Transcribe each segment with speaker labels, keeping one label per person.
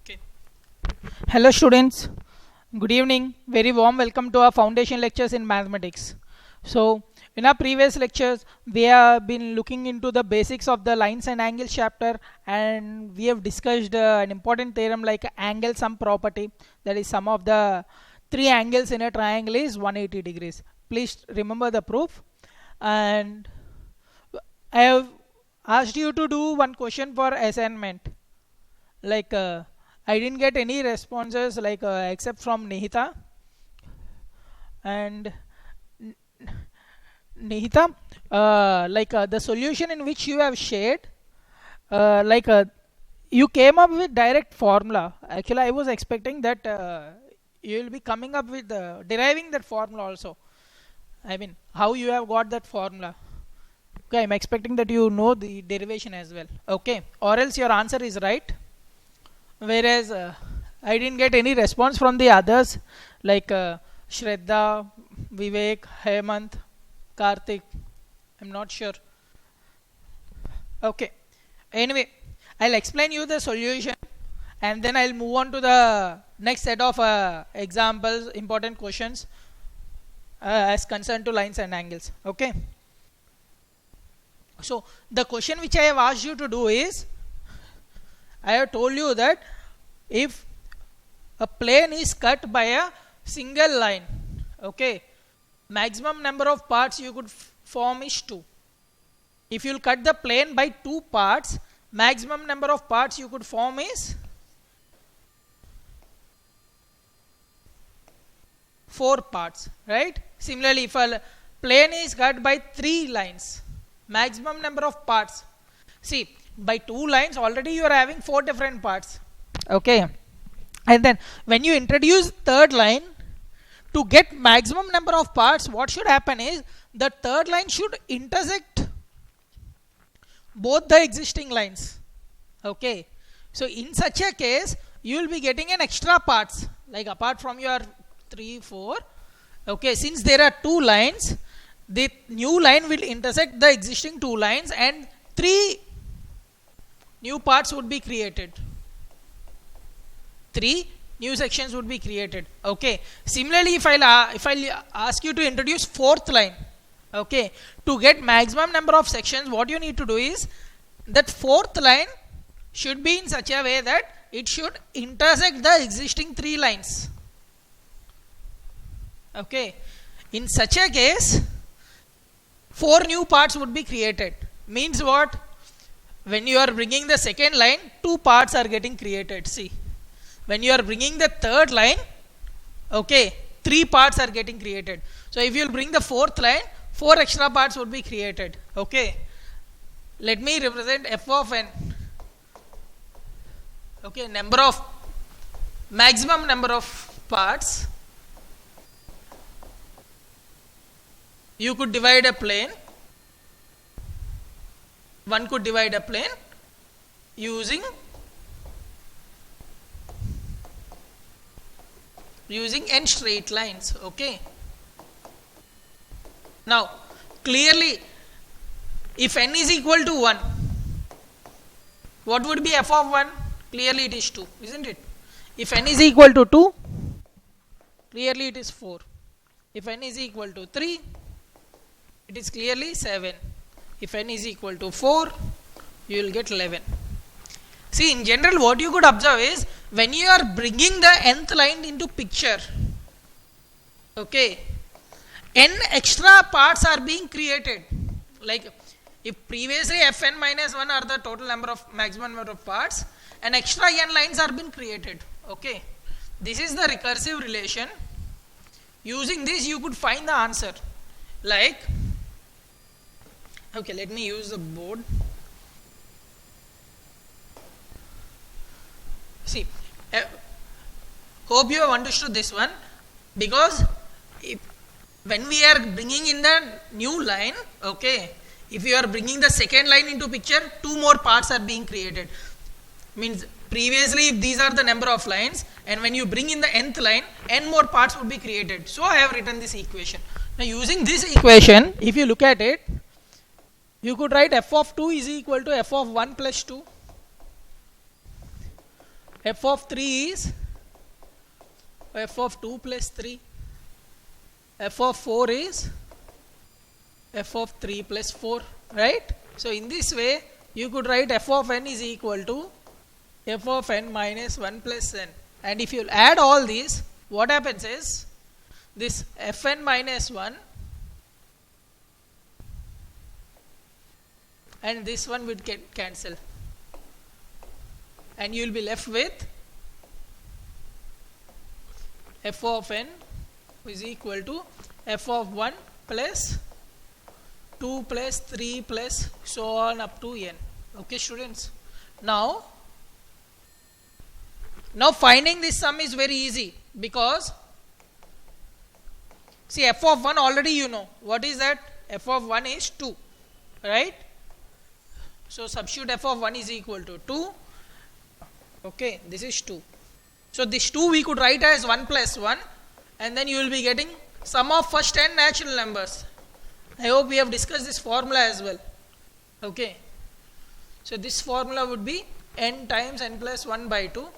Speaker 1: Okay. Hello students, good evening. Very warm welcome to our foundation lectures in mathematics. So in our previous lectures we have been looking into the basics of the lines and angles chapter, and we have discussed an important theorem like angle sum property, that is sum of the three angles in a triangle is 180 degrees. Please remember the proof. And I have asked you to do one question for assignment. I didn't get any responses except from Nihita and Nihita. The solution in which you have shared, uh, like uh, you came up with direct formula. Actually, I was expecting that you will be coming up with deriving that formula also. I mean, how you have got that formula. Okay, I'm expecting that you know the derivation as well. Okay, or else your answer is right. Whereas I didn't get any response from the others like Shraddha, Vivek, Hemant, Karthik. I'm not sure. Okay. Anyway, I'll explain you the solution and then I'll move on to the next set of examples, important questions as concerned to lines and angles. Okay. So the question which I have asked you to do is, I have told you that if a plane is cut by a single line, okay, maximum number of parts you could form is 2. If you will cut the plane by 2 parts, maximum number of parts you could form is 4 parts, right? Similarly, if a plane is cut by 3 lines, maximum number of parts, see, by 2 lines already you are having 4 different parts, okay, and then when you introduce third line, to get maximum number of parts, what should happen is the third line should intersect both the existing lines, okay. So in such a case you will be getting an extra parts, like apart from your 3 4, okay, since there are 2 lines, the new line will intersect the existing 2 lines and 3 new parts would be created. 3 new sections would be created. Okay. Similarly, if I'll ask you to introduce fourth line, okay, to get maximum number of sections, what you need to do is that fourth line should be in such a way that it should intersect the existing 3 lines. Okay. In such a case, 4 new parts would be created. Means what? When you are bringing the second line, 2 parts are getting created. See, when you are bringing the third line, okay, 3 parts are getting created. So if you will bring the fourth line, 4 extra parts would be created. Okay, let me represent f of n. Okay, maximum number of parts. You could divide a plane. One could divide a plane using n straight lines. Okay. Now, clearly, if n is equal to 1, what would be f of 1? Clearly it is 2, isn't it? If n is equal to 2, clearly it is 4. If n is equal to 3, it is clearly 7. If n is equal to 4, you will get 11. See, in general, what you could observe is, when you are bringing the nth line into picture, okay, n extra parts are being created. Like, if previously fn minus 1 are the total number of maximum number of parts, and extra n lines are being created. Okay, this is the recursive relation. Using this, you could find the answer. Like, okay, let me use the board. See, hope you have understood this one, because when we are bringing in the new line, okay, if you are bringing the second line into picture, 2 more parts are being created. Means previously if these are the number of lines, and when you bring in the nth line, n more parts would be created. So I have written this equation. Now using this equation, if you look at it, you could write f of 2 is equal to f of 1 plus 2. f of 3 is f of 2 plus 3. F of 4 is f of 3 plus 4, right? So in this way, you could write f of n is equal to f of n minus 1 plus n. And if you add all these, what happens is, this fn minus 1 and this one would get cancel. And you will be left with f of n is equal to f of 1 plus 2 plus 3 plus so on up to n. Okay, students. Now finding this sum is very easy, because see, f of 1 already you know. What is that? F of 1 is 2, right? So substitute f of 1 is equal to 2. Okay, this is 2. So this 2 we could write as 1 plus 1, and then you will be getting sum of first 10 natural numbers. I hope we have discussed this formula as well. Okay. So this formula would be n times n plus 1 by 2.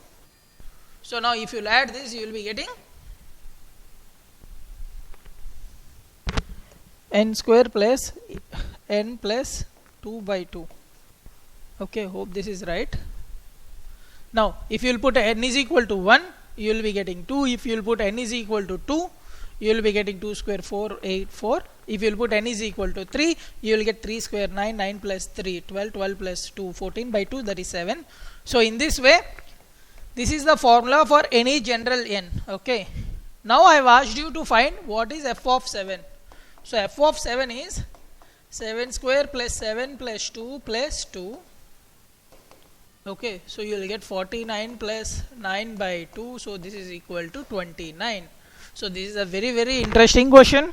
Speaker 1: So now if you add this, you will be getting n square plus n plus 2 by 2. Okay, hope this is right. Now if you will put n is equal to 1, you will be getting 2. If you will put n is equal to 2, you will be getting 2 square 4, 8, 4. If you will put n is equal to 3, you will get 3 square 9, 9 plus 3, 12, 12 plus 2, 14 by 2, that is 7. So in this way, this is the formula for any general n. Okay. Now I have asked you to find what is f of 7. So f of 7 is 7 square plus 7 plus 2 plus 2. Okay, so you will get 49 plus 9 by 2. So this is equal to 29. So this is a very, very interesting question.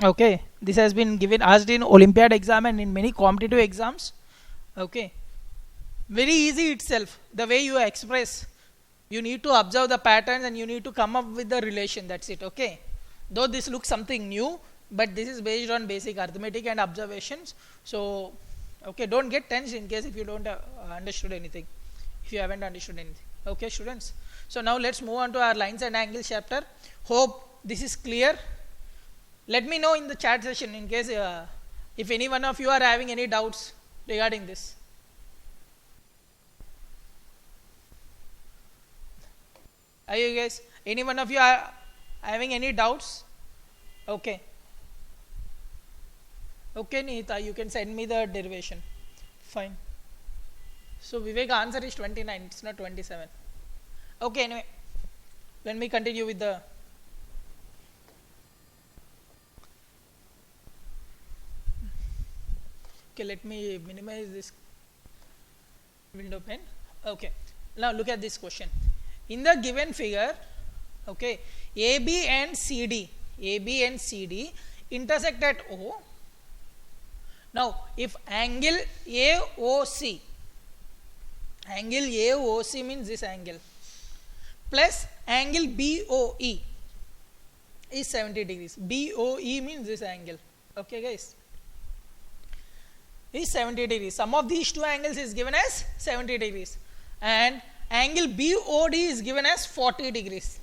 Speaker 1: Okay, this has been asked in Olympiad exam and in many competitive exams. Okay, very easy itself. The way you express, you need to observe the patterns and you need to come up with the relation. That's it. Okay, though this looks something new, but this is based on basic arithmetic and observations. So okay, don't get tense in case if you don't understood anything, if you haven't understood anything. Okay, students. So now let's move on to our lines and angles chapter. Hope this is clear. Let me know in the chat session in case if any one of you are having any doubts regarding this. Are you guys, any one of you are having any doubts? Okay. Okay, Nihita, you can send me the derivation. Fine. So Vivek, answer is 29, it's not 27. Okay, anyway, let me continue with the okay, let me minimize this window pane. Okay, now look at this question. In the given figure, okay, AB and CD intersect at O. Now, if angle AOC means this angle, plus angle BOE is 70 degrees. BOE means this angle. Okay, guys, is 70 degrees. Sum of these two angles is given as 70 degrees, and angle BOD is given as 40 degrees.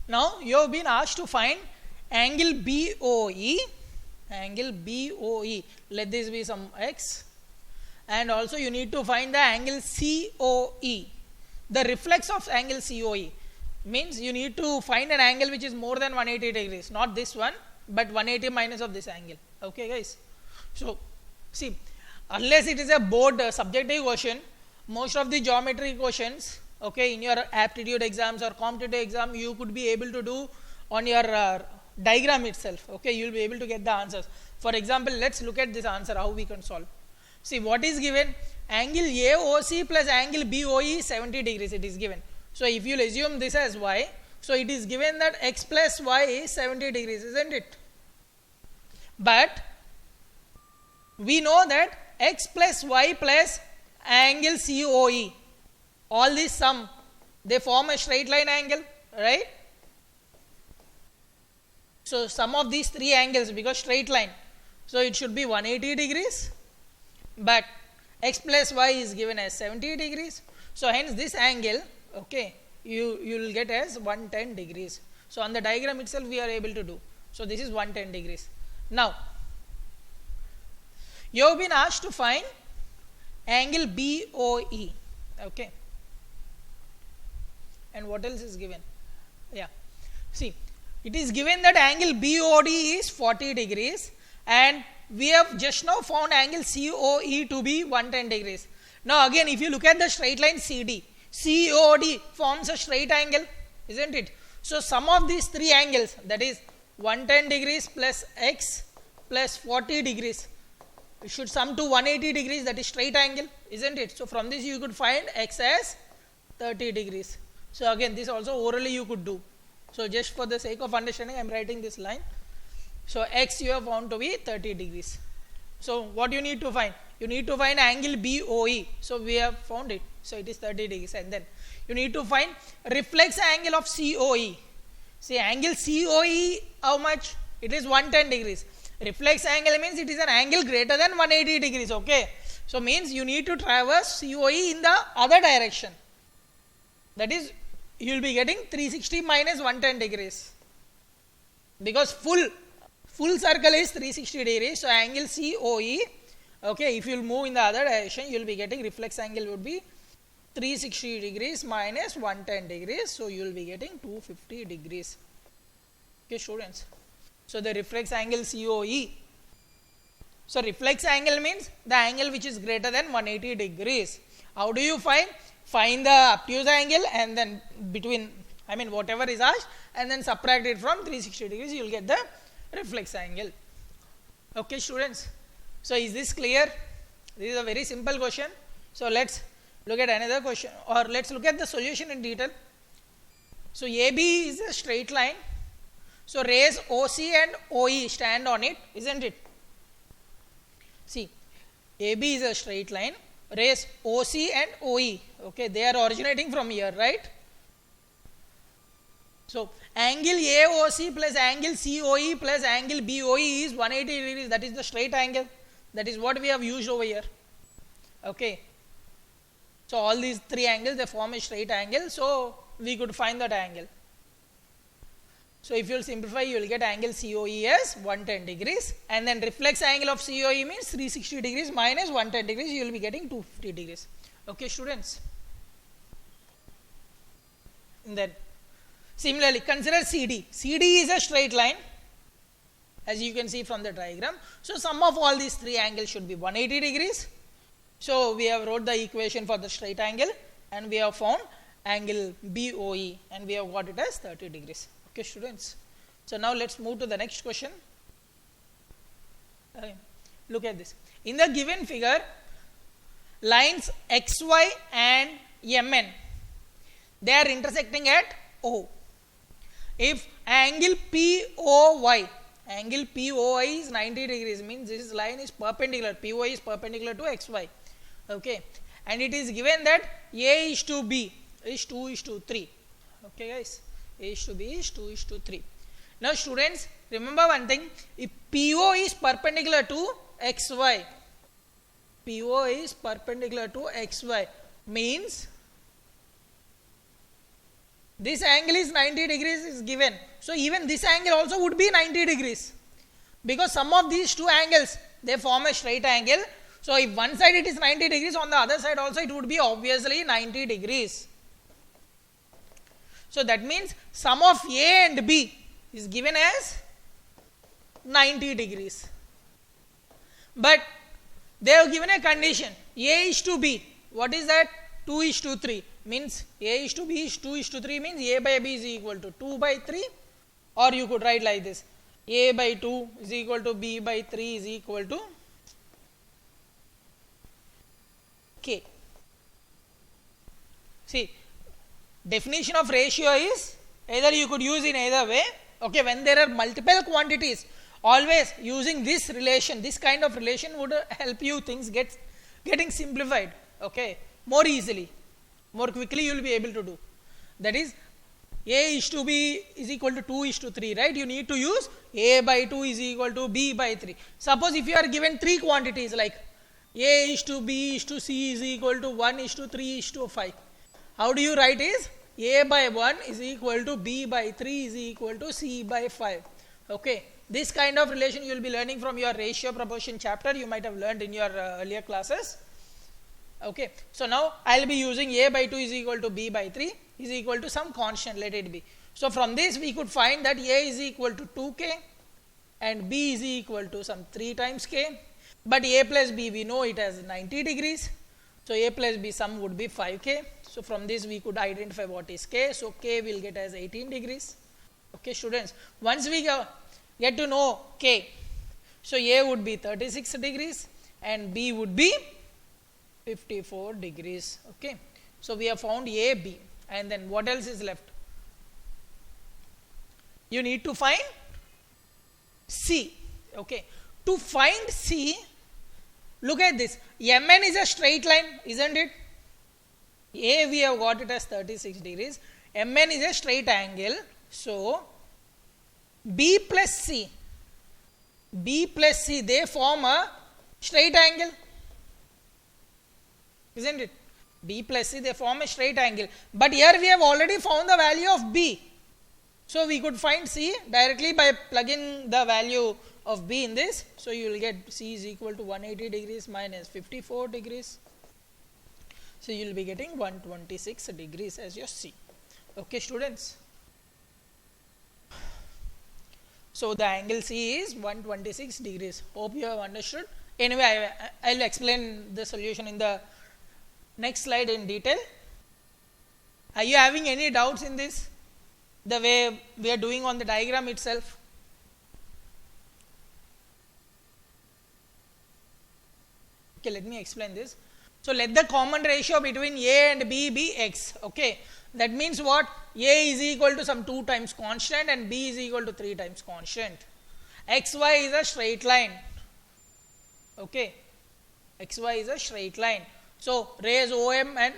Speaker 1: Now you have been asked to find angle BOE. Let this be some x, and also you need to find the angle COE. The reflex of angle COE means you need to find an angle which is more than 180 degrees, not this one, but 180 minus of this angle. Okay, guys. So see, unless it is a board subjective question, most of the geometry questions, okay, in your aptitude exams or competitive exam, you could be able to do on your diagram itself. Okay, you will be able to get the answers. For example, let's look at this answer, how we can solve. See, what is given? Angle AOC plus angle BOE is 70 degrees, it is given. So if you assume this as y, so it is given that x plus y is 70 degrees, isn't it? But we know that x plus y plus angle COE, all these sum, they form a straight line angle, right? So sum of these three angles, because straight line, so it should be 180 degrees, but x plus y is given as 70 degrees. So hence this angle, okay, you will get as 110 degrees. So on the diagram itself we are able to do. So this is 110 degrees. Now you have been asked to find angle BOE, okay, and what else is given? Yeah, see, it is given that angle BOD is 40 degrees and we have just now found angle COE to be 110 degrees. Now again, if you look at the straight line CD, COD forms a straight angle, isn't it? So sum of these three angles, that is 110 degrees plus X plus 40 degrees, it should sum to 180 degrees, that is straight angle, isn't it? So from this you could find X as 30 degrees. So again, this also orally you could do. So just for the sake of understanding, I am writing this line. So X you have found to be 30 degrees. So what you need to find? You need to find angle BOE. So we have found it. So it is 30 degrees. And then you need to find reflex angle of COE. See, angle COE, how much? It is 110 degrees. Reflex angle means it is an angle greater than 180 degrees. Okay. So means you need to traverse COE in the other direction. That is, you will be getting 360 minus 110 degrees. Because full circle is 360 degrees. So angle COE, okay, if you will move in the other direction, you will be getting reflex angle would be 360 degrees minus 110 degrees. So you will be getting 250 degrees. Okay, students. So the reflex angle COE. So reflex angle means the angle which is greater than 180 degrees. How do you find? Find the obtuse angle and then between, I mean whatever is asked, and then subtract it from 360 degrees, you will get the reflex angle. Okay, students. So is this clear? This is a very simple question. So let's look at another question, or let's look at the solution in detail. So AB is a straight line. So rays OC and OE stand on it, isn't it? See, AB is a straight line. Rays OC and OE, okay, they are originating from here, right? So angle AOC plus angle COE plus angle BOE is 180 degrees. That is the straight angle. That is what we have used over here. Okay. So all these three angles, they form a straight angle. So we could find that angle. So if you will simplify, you will get angle COE as 110 degrees, and then reflex angle of COE means 360 degrees minus 110 degrees, you will be getting 250 degrees. Okay, students. And then similarly, consider CD. CD is a straight line, as you can see from the diagram. So sum of all these three angles should be 180 degrees. So we have wrote the equation for the straight angle, and we have found angle BOE, and we have got it as 30 degrees. Okay, students. So now let's move to the next question. Look at this. In the given figure, lines XY and MN, they are intersecting at O. If angle POY is 90 degrees, means this line is perpendicular, POY is perpendicular to XY. Okay. And it is given that A is to B is 2:3. Okay, guys. A is to B is 2:3. Now students, remember one thing, if PO is perpendicular to XY, PO is perpendicular to XY, means this angle is 90 degrees is given. So even this angle also would be 90 degrees. Because sum of these two angles, they form a straight angle. So if one side it is 90 degrees, on the other side also it would be obviously 90 degrees. So that means sum of A and B is given as 90 degrees. But they have given a condition, A is to B. What is that? 2:3. Means A is to B is 2:3, means A by B is equal to 2/3. Or you could write like this, A by 2 is equal to B by 3 is equal to K. See, definition of ratio is either you could use in either way. Okay, when there are multiple quantities, always using this relation, this kind of relation would help you things getting simplified. Okay, more easily, more quickly you will be able to do. That is, A is to B is equal to 2:3, right? You need to use A by 2 is equal to B by 3. Suppose if you are given three quantities like A is to B is to C is equal to 1 is to 3 is to 5. How do you write is A by 1 is equal to B by 3 is equal to C by 5. Okay. This kind of relation you will be learning from your ratio proportion chapter. You might have learned in your earlier classes. Okay. So now I will be using A by 2 is equal to B by 3 is equal to some constant, let it be. So from this we could find that A is equal to 2k and B is equal to some 3 times k. But A plus B, we know it as 90 degrees. So A plus B sum would be 5k. So from this we could identify what is k. So k will get as 18 degrees. Okay, students. Once we get to know k, so A would be 36 degrees and B would be 54 degrees. Okay. So we have found A, B. And then what else is left? You need to find C. Okay. To find C, look at this. MN is a straight line, isn't it? A we have got it as 36 degrees. MN is a straight angle. So, B plus C, they form a straight angle. Isn't it? B plus C, they form a straight angle. But here we have already found the value of B. So, we could find C directly by plugging the value of B in this. So, you will get C is equal to 180 degrees minus 54 degrees. So, you will be getting 126 degrees as your C. Okay, students. So, the angle C is 126 degrees. Hope you have understood. Anyway, I will explain the solution in the next slide in detail. Are you having any doubts in this? The way we are doing on the diagram itself? Okay, let me explain this. So, let the common ratio between A and B be X. Okay. That means what? A is equal to some 2 times constant and B is equal to 3 times constant. XY is a straight line. Okay. XY is a straight line. So, rays OM and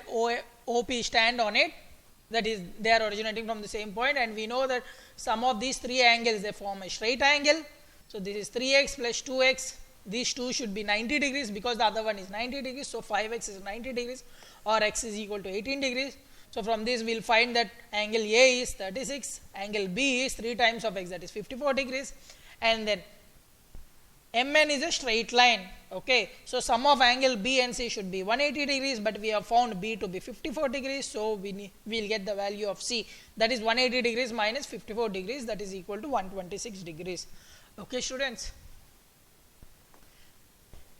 Speaker 1: OP stand on it. That is, they are originating from the same point, and we know that sum of these 3 angles, they form a straight angle. So, this is 3x plus 2x. These two should be 90 degrees because the other one is 90 degrees. So, 5x is 90 degrees or x is equal to 18 degrees. So, from this we will find that angle A is 36, angle B is 3 times of x, that is 54 degrees, and then MN is a straight line. Okay. So, sum of angle B and C should be 180 degrees, but we have found B to be 54 degrees. So, we will get the value of C, that is 180 degrees minus 54 degrees, that is equal to 126 degrees. Okay, students.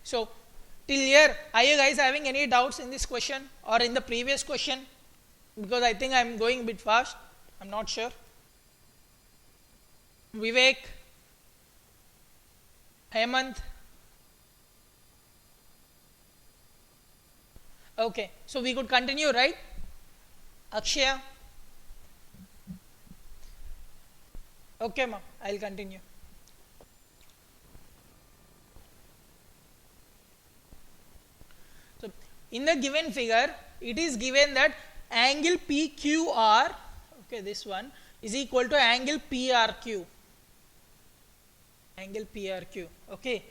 Speaker 1: So, till here, are you guys having any doubts in this question or in the previous question? Because I think I am going a bit fast. I am not sure. Vivek, Hemant. Okay. So, we could continue, right? Akshaya. Okay, ma'am. I will continue. So, in the given figure, it is given that angle PQR, okay, this one is equal to angle PRQ. Angle PRQ. Okay.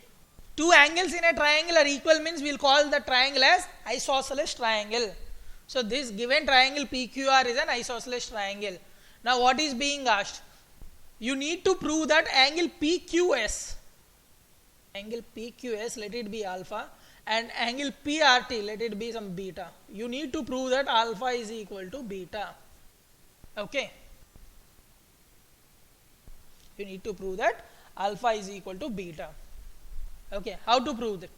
Speaker 1: 2 angles in a triangle are equal means we will call the triangle as isosceles triangle. So, this given triangle PQR is an isosceles triangle. Now, what is being asked? You need to prove that angle PQS, let it be alpha, and angle PRT, let it be some beta. You need to prove that alpha is equal to beta. Okay. You need to prove that alpha is equal to beta. Okay. How to prove that?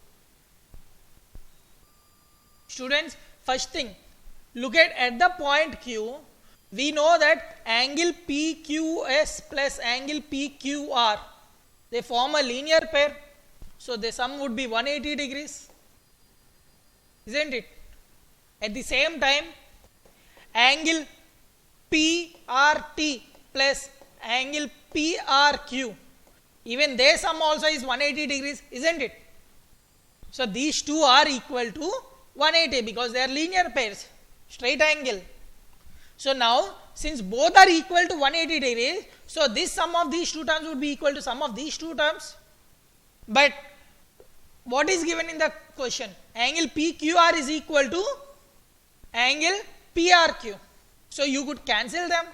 Speaker 1: Students, first thing, look at the point Q. We know that angle PQS plus angle PQR, they form a linear pair. So, the sum would be 180 degrees. Isn't it? At the same time, angle PRT plus angle PRQ, even their sum also is 180 degrees, isn't it? So, these two are equal to 180 because they are linear pairs, straight angle. So, now since both are equal to 180 degrees, so this sum of these two terms would be equal to sum of these two terms. But what is given in the question. Angle PQR is equal to angle PRQ. So you could cancel them.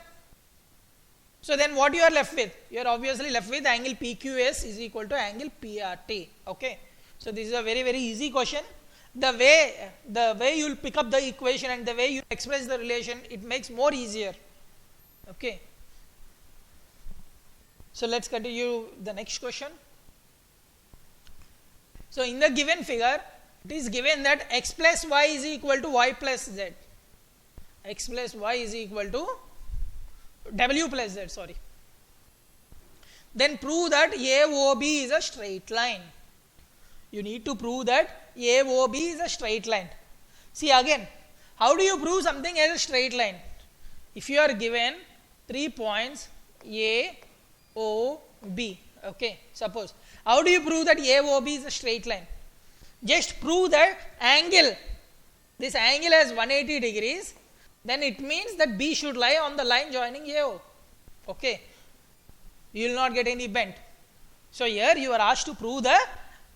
Speaker 1: So then what you are left with? You are obviously left with angle PQS is equal to angle PRT. Okay. So this is a very, very easy question. The way you will pick up the equation and the way you express the relation, it makes more easier. Okay. So let's continue the next question. So in the given figure, it is given that x plus y is equal to y plus z. X plus y is equal to w plus z, sorry. Then prove that AOB is a straight line. You need to prove that AOB is a straight line. See again, how do you prove something as a straight line? If you are given 3 points A, O, B, okay, suppose. How do you prove that AOB is a straight line? Just prove that angle, this angle has 180 degrees, then it means that B should lie on the line joining AO. Okay, you will not get any bend. So here you are asked to prove the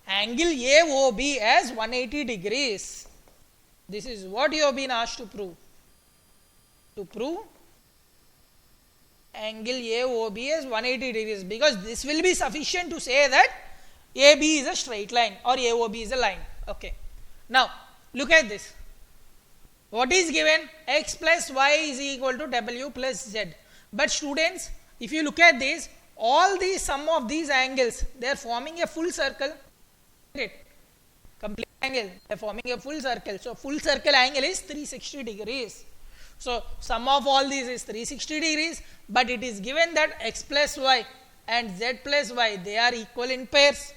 Speaker 1: angle AOB as 180 degrees. This is what you have been asked to prove. To prove angle AOB as 180 degrees, because this will be sufficient to say that AB is a straight line or AOB is a line. Okay. Now look at this. What is given? X plus y is equal to W plus Z. But students, if you look at this, all these sum of these angles, they are forming a full circle. Complete angle, they are forming a full circle. So full circle angle is 360 degrees. So sum of all these is 360 degrees, but it is given that x plus y and z plus y, they are equal in pairs.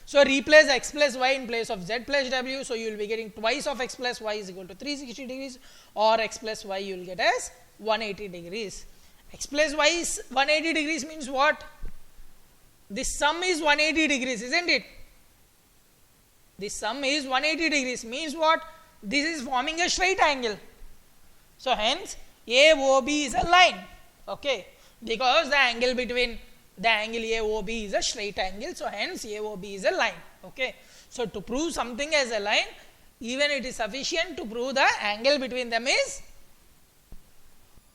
Speaker 1: So replace x plus y in place of z plus w, so you will be getting twice of x plus y is equal to 360 degrees, or x plus y you will get as 180 degrees. X plus y is 180 degrees means what? This sum is 180 degrees, isn't it? This sum is 180 degrees means what? This is forming a straight angle. So hence AOB is a line, okay, because the angle between the angle AOB is a straight angle, so hence AOB is a line. Okay, so to prove something as a line, even it is sufficient to prove the angle between them is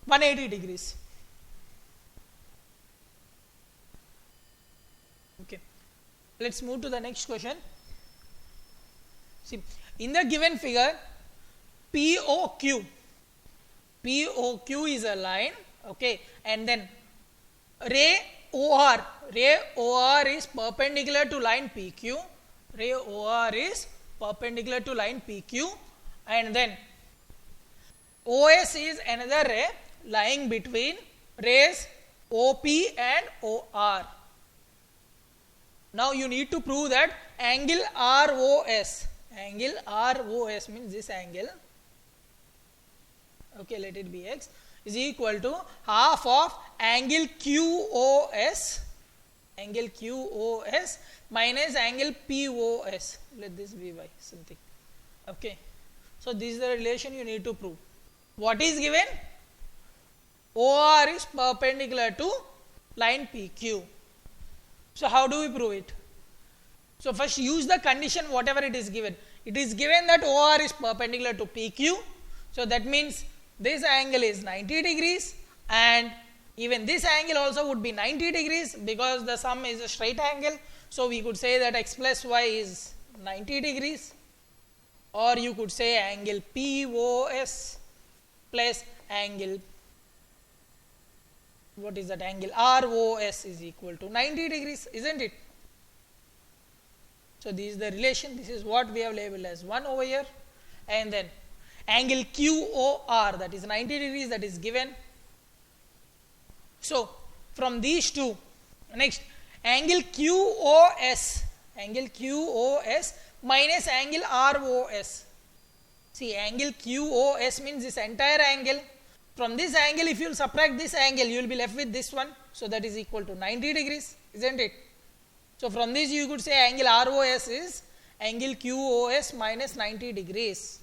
Speaker 1: 180 degrees. Okay, let's move to the next question. See, in the given figure, POQ is a line, okay, and then ray OR is perpendicular to line PQ. Ray OR is perpendicular to line PQ, and then OS is another ray lying between rays OP and OR. Now you need to prove that angle ROS means this angle, okay, let it be x, is equal to half of angle QOS minus angle POS. Let this be y something. Okay. So this is the relation you need to prove. What is given? OR is perpendicular to line PQ. So how do we prove it? So first use the condition whatever it is given. It is given that OR is perpendicular to PQ. So that means this angle is 90 degrees and even this angle also would be 90 degrees because the sum is a straight angle. So we could say that x plus y is 90 degrees, or you could say angle POS plus angle, what is that, angle ROS is equal to 90 degrees, isn't it? So this is the relation, this is what we have labeled as 1 over here, and then angle QOR, that is 90 degrees, that is given. So from these two, next angle QOS minus angle ROS. See, angle QOS means this entire angle. From this angle, if you will subtract this angle, you will be left with this one. So that is equal to 90 degrees, isn't it? So from this you could say angle ROS is angle QOS minus 90 degrees.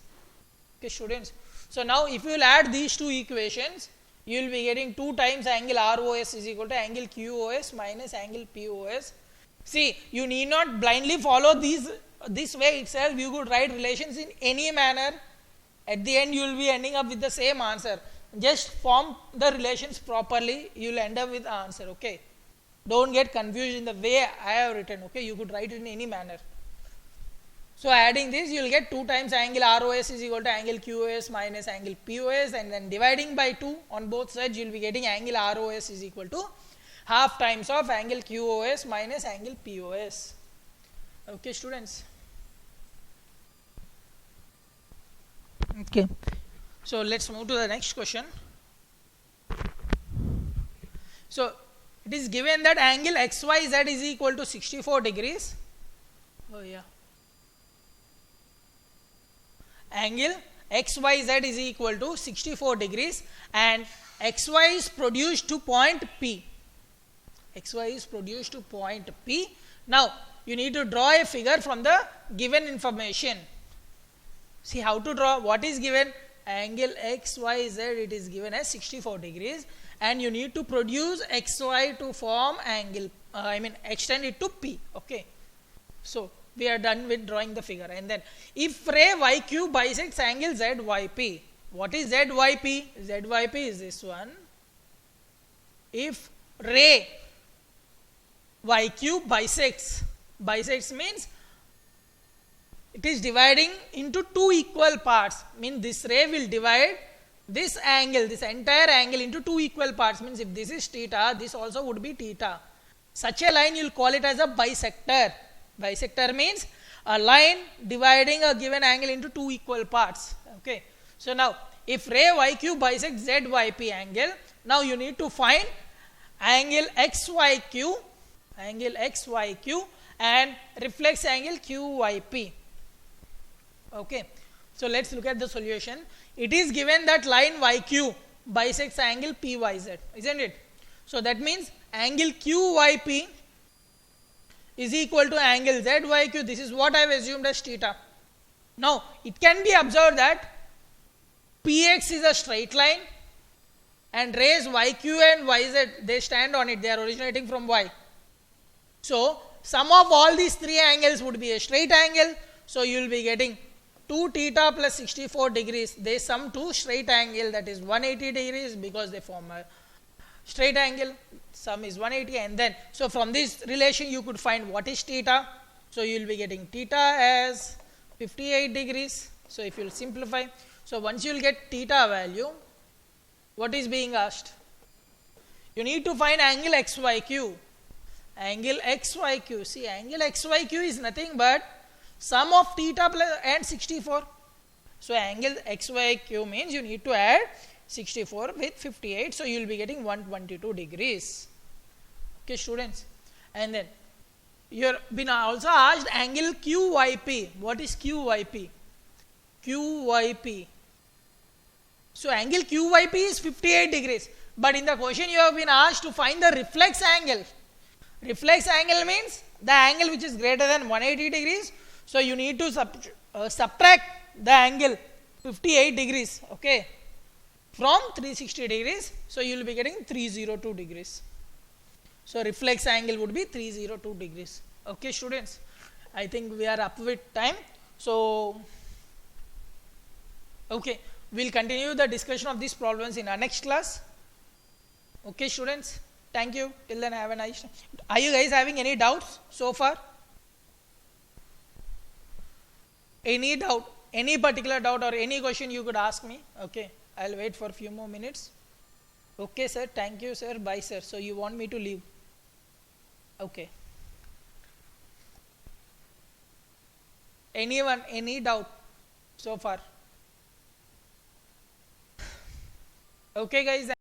Speaker 1: Okay, students. So now if you will add these two equations, you will be getting 2 times angle ROS is equal to angle QOS minus angle POS. See, you need not blindly follow these this way itself you could write relations in any manner. At the end you will be ending up with the same answer. Just form the relations properly, you will end up with the answer. Okay, don't get confused in the way I have written. Okay, you could write it in any manner. So adding this, you will get 2 times angle ROS is equal to angle QOS minus angle POS, and then dividing by 2 on both sides, you will be getting angle ROS is equal to half times of angle QOS minus angle POS. Okay, students. Okay, so let's move to the next question. So it is given that angle XYZ is equal to 64 degrees. Oh yeah. Angle XYZ is equal to 64 degrees and XY is produced to point P. XY is produced to point P. Now you need to draw a figure from the given information. See how to draw. What is given? Angle XYZ, it is given as 64 degrees and you need to produce XY to form angle, extend it to P. Okay. So we are done with drawing the figure. And then if ray YQ bisects angle ZYP, what is ZYP? ZYP is this one. If ray YQ bisects means it is dividing into 2 equal parts. Means this ray will divide this angle, this entire angle into 2 equal parts. Means if this is theta, this also would be theta. Such a line you will call it as a bisector. Bisector means a line dividing a given angle into 2 equal parts. Okay. So now if ray YQ bisects ZYP angle, now you need to find angle XYQ and reflex angle QYP. Okay. So let's look at the solution. It is given that line YQ bisects angle PYZ, isn't it? So that means angle QYP is equal to angle ZYQ. This is what I have assumed as theta. Now it can be observed that PX is a straight line and rays YQ and YZ, they stand on it, they are originating from Y. So sum of all these 3 angles would be a straight angle. So you will be getting 2 theta plus 64 degrees, they sum to straight angle, that is 180 degrees because they form a straight angle. Sum is 180, and then so from this relation you could find what is theta. So you will be getting theta as 58 degrees. So if you will simplify, so once you will get theta value, what is being asked? You need to find angle XYQ. Angle XYQ, see angle XYQ is nothing but sum of theta plus and 64. So angle XYQ means you need to add 64 with 58. So you will be getting 122 degrees. Okay, students. And then you have been also asked angle QYP. What is QYP? QYP. So angle QYP is 58 degrees. But in the question you have been asked to find the reflex angle. Reflex angle means the angle which is greater than 180 degrees. So you need to subtract the angle 58 degrees, okay, from 360 degrees. So you will be getting 302 degrees. So reflex angle would be 302 degrees. Okay, students, I think we are up with time. So okay, we will continue the discussion of these problems in our next class. Okay, students, thank you. Till then, have a nice time. Are you guys having any doubts so far? Any doubt, any particular doubt or any question you could ask me? Okay, I'll wait for a few more minutes. Okay, sir, thank you, sir, bye, sir. So you want me to leave? Okay. Anyone, any doubt so far? Okay, guys.